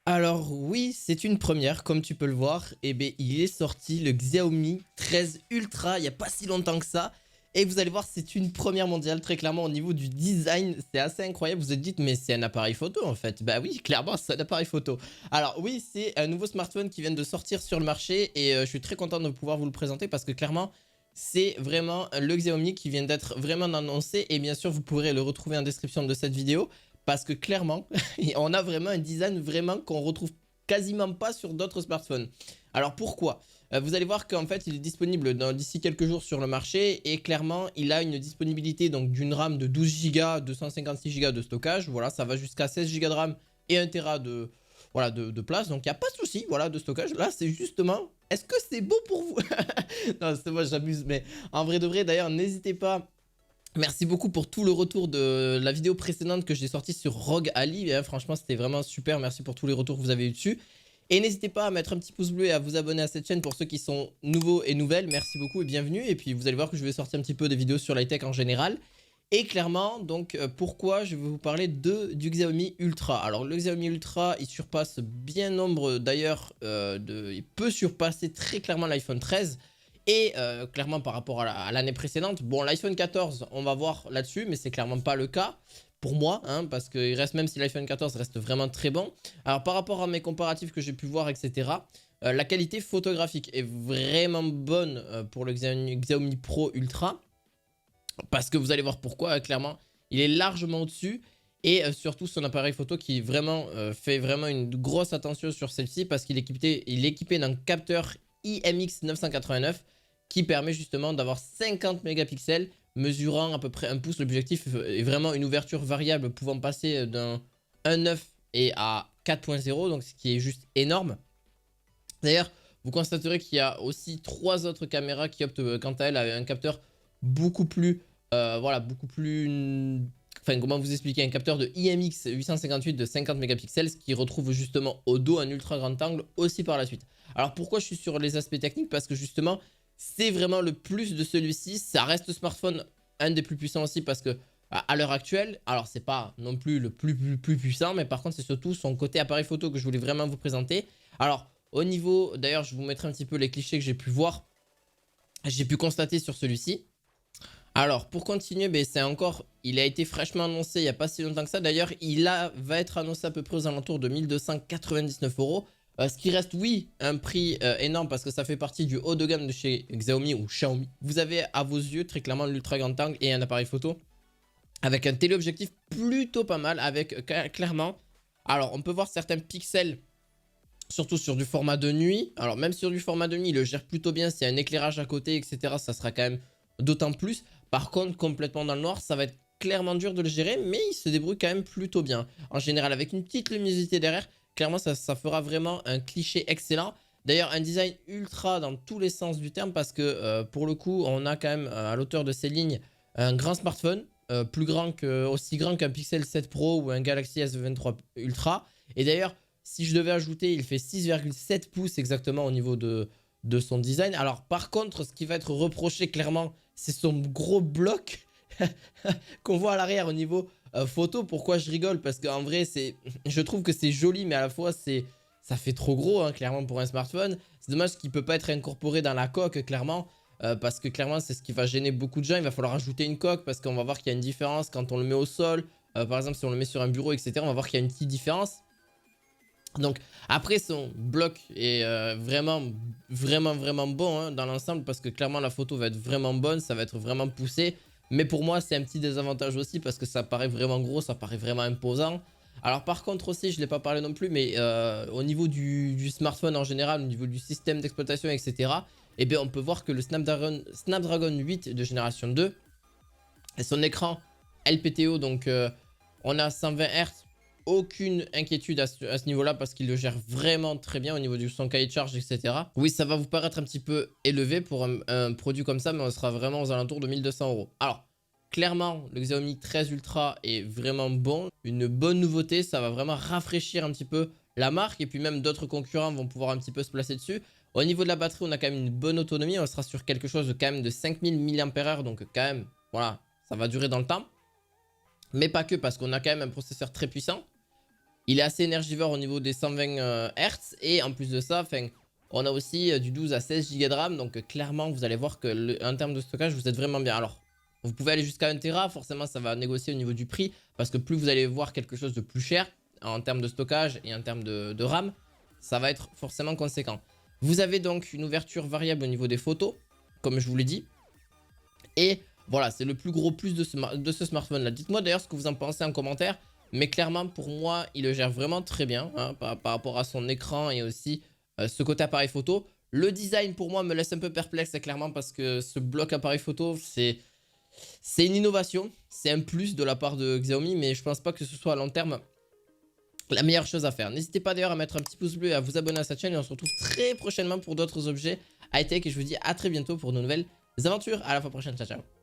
Alors oui, c'est une première, comme tu peux le voir. Eh bien, il est sorti le Xiaomi 13 Ultra, il n'y a pas si longtemps que ça. Et vous allez voir, c'est une première mondiale, très clairement, au niveau du design. C'est assez incroyable. Vous vous dites, mais c'est un appareil photo, en fait. Bah oui, clairement, c'est un appareil photo. Alors oui, c'est un nouveau smartphone qui vient de sortir sur le marché. Et je suis très content de pouvoir vous le présenter parce que clairement, c'est vraiment le Xiaomi qui vient d'être vraiment annoncé. Et bien sûr, vous pourrez le retrouver en description de cette vidéo. Parce que clairement, on a vraiment un design vraiment qu'on retrouve quasiment pas sur d'autres smartphones. Alors pourquoi? Vous allez voir qu'en fait il est disponible d'ici quelques jours sur le marché et clairement il a une disponibilité donc d'une RAM de 12 Go, 256 Go de stockage. Voilà, ça va jusqu'à 16 Go de RAM et 1 Tera de, voilà, de place. Donc il n'y a pas de souci, voilà, de stockage. Là c'est justement, est-ce que c'est beau pour vous? Non, c'est moi j'abuse, mais en vrai de vrai d'ailleurs n'hésitez pas. Merci beaucoup pour tout le retour de la vidéo précédente que j'ai sortie sur Rogue Ali. Franchement, c'était vraiment super. Merci pour tous les retours que vous avez eu dessus. Et n'hésitez pas à mettre un petit pouce bleu et à vous abonner à cette chaîne pour ceux qui sont nouveaux et nouvelles. Merci beaucoup et bienvenue. Et puis vous allez voir que je vais sortir un petit peu des vidéos sur l'high-tech en général. Et clairement, donc pourquoi je vais vous parler du Xiaomi Ultra. Alors le Xiaomi Ultra, il surpasse bien nombre d'ailleurs, il peut surpasser très clairement l'iPhone 13. Et clairement par rapport à l'année précédente, bon l'iPhone 14 on va voir là-dessus mais c'est clairement pas le cas pour moi hein, parce qu'il reste, même si l'iPhone 14 reste vraiment très bon. Alors par rapport à mes comparatifs que j'ai pu voir etc, la qualité photographique est vraiment bonne pour le Xiaomi Pro Ultra. Parce que vous allez voir pourquoi, clairement il est largement au-dessus. Et surtout son appareil photo qui vraiment fait vraiment une grosse attention sur celle-ci parce qu'il est équipé d'un capteur IMX 989 qui permet justement d'avoir 50 mégapixels mesurant à peu près un pouce. L'objectif est vraiment une ouverture variable pouvant passer d'un 1.9 et à 4.0, donc ce qui est juste énorme. D'ailleurs, vous constaterez qu'il y a aussi 3 autres caméras qui optent quant à elles à un capteur beaucoup plus, voilà, beaucoup plus, enfin comment vous expliquer, un capteur de IMX 858 de 50 mégapixels, ce qui retrouve justement au dos un ultra grand angle aussi par la suite. Alors pourquoi je suis sur les aspects techniques? Parce que justement, c'est vraiment le plus de celui-ci. Ça reste smartphone un des plus puissants aussi parce que à l'heure actuelle, alors c'est pas non plus le plus puissant, mais par contre c'est surtout son côté appareil photo que je voulais vraiment vous présenter. Alors au niveau, d'ailleurs je vous mettrai un petit peu les clichés que j'ai pu voir, j'ai pu constater sur celui-ci. Alors pour continuer, ben, c'est encore, il a été fraîchement annoncé il n'y a pas si longtemps que ça. D'ailleurs va être annoncé à peu près aux alentours de 1299 euros. Ce qui reste, oui, un prix énorme parce que ça fait partie du haut de gamme de chez Xiaomi ou Xiaomi. Vous avez à vos yeux très clairement l'ultra grand angle et un appareil photo avec un téléobjectif plutôt pas mal, avec clairement, alors on peut voir certains pixels, surtout sur du format de nuit. Alors même sur du format de nuit, il le gère plutôt bien, s'il y a un éclairage à côté, etc. ça sera quand même d'autant plus. Par contre, complètement dans le noir, ça va être clairement dur de le gérer, mais il se débrouille quand même plutôt bien. En général, avec une petite luminosité derrière, clairement ça fera vraiment un cliché excellent. D'ailleurs, un design ultra dans tous les sens du terme parce que pour le coup, on a quand même à l'auteur de ces lignes un grand smartphone, aussi grand qu'un Pixel 7 Pro ou un Galaxy S23 Ultra. Et d'ailleurs, si je devais ajouter, il fait 6,7 pouces exactement au niveau de son design. Alors par contre, ce qui va être reproché clairement, c'est son gros bloc qu'on voit à l'arrière au niveau photo. Pourquoi je rigole? Parce qu'en vrai, je trouve que c'est joli, mais à la fois, ça fait trop gros, hein, clairement, pour un smartphone. C'est dommage qu'il ne peut pas être incorporé dans la coque, clairement. Parce que clairement, c'est ce qui va gêner beaucoup de gens. Il va falloir ajouter une coque parce qu'on va voir qu'il y a une différence quand on le met au sol. Par exemple, si on le met sur un bureau, etc., on va voir qu'il y a une petite différence. Donc après son bloc est vraiment bon hein, dans l'ensemble parce que clairement la photo va être vraiment bonne, ça va être vraiment poussé. Mais pour moi c'est un petit désavantage aussi parce que ça paraît vraiment gros, ça paraît vraiment imposant. Alors par contre aussi, je ne l'ai pas parlé non plus, mais au niveau du smartphone en général, au niveau du système d'exploitation etc. Eh bien on peut voir que le Snapdragon 8 de génération 2 et son écran LPTO, donc on a 120 Hz, aucune inquiétude à ce niveau-là parce qu'il le gère vraiment très bien au niveau du son cahier de charge, etc. Oui, ça va vous paraître un petit peu élevé pour un produit comme ça, mais on sera vraiment aux alentours de 1200 euros. Alors, clairement, le Xiaomi 13 Ultra est vraiment bon. Une bonne nouveauté, ça va vraiment rafraîchir un petit peu la marque et puis même d'autres concurrents vont pouvoir un petit peu se placer dessus. Au niveau de la batterie, on a quand même une bonne autonomie. On sera sur quelque chose de quand même de 5000 mAh, donc quand même, voilà, ça va durer dans le temps. Mais pas que, parce qu'on a quand même un processeur très puissant. Il est assez énergivore au niveau des 120 Hz. Et en plus de ça, enfin, on a aussi du 12 à 16 Go de RAM. Donc clairement, vous allez voir que en termes de stockage, vous êtes vraiment bien. Alors, vous pouvez aller jusqu'à 1 Tera. Forcément, ça va négocier au niveau du prix. Parce que plus vous allez voir quelque chose de plus cher en termes de stockage et en termes de RAM, ça va être forcément conséquent. Vous avez donc une ouverture variable au niveau des photos, comme je vous l'ai dit. Et voilà, c'est le plus gros plus de ce smartphone là. Dites-moi d'ailleurs ce que vous en pensez en commentaire. Mais clairement, pour moi, il le gère vraiment très bien hein, par rapport à son écran et aussi ce côté appareil photo. Le design, pour moi, me laisse un peu perplexe, clairement, parce que ce bloc appareil photo, c'est une innovation. C'est un plus de la part de Xiaomi, mais je pense pas que ce soit à long terme la meilleure chose à faire. N'hésitez pas d'ailleurs à mettre un petit pouce bleu et à vous abonner à cette chaîne. Et on se retrouve très prochainement pour d'autres objets high-tech. Et je vous dis à très bientôt pour de nouvelles aventures. À la fois prochaine. Ciao, ciao.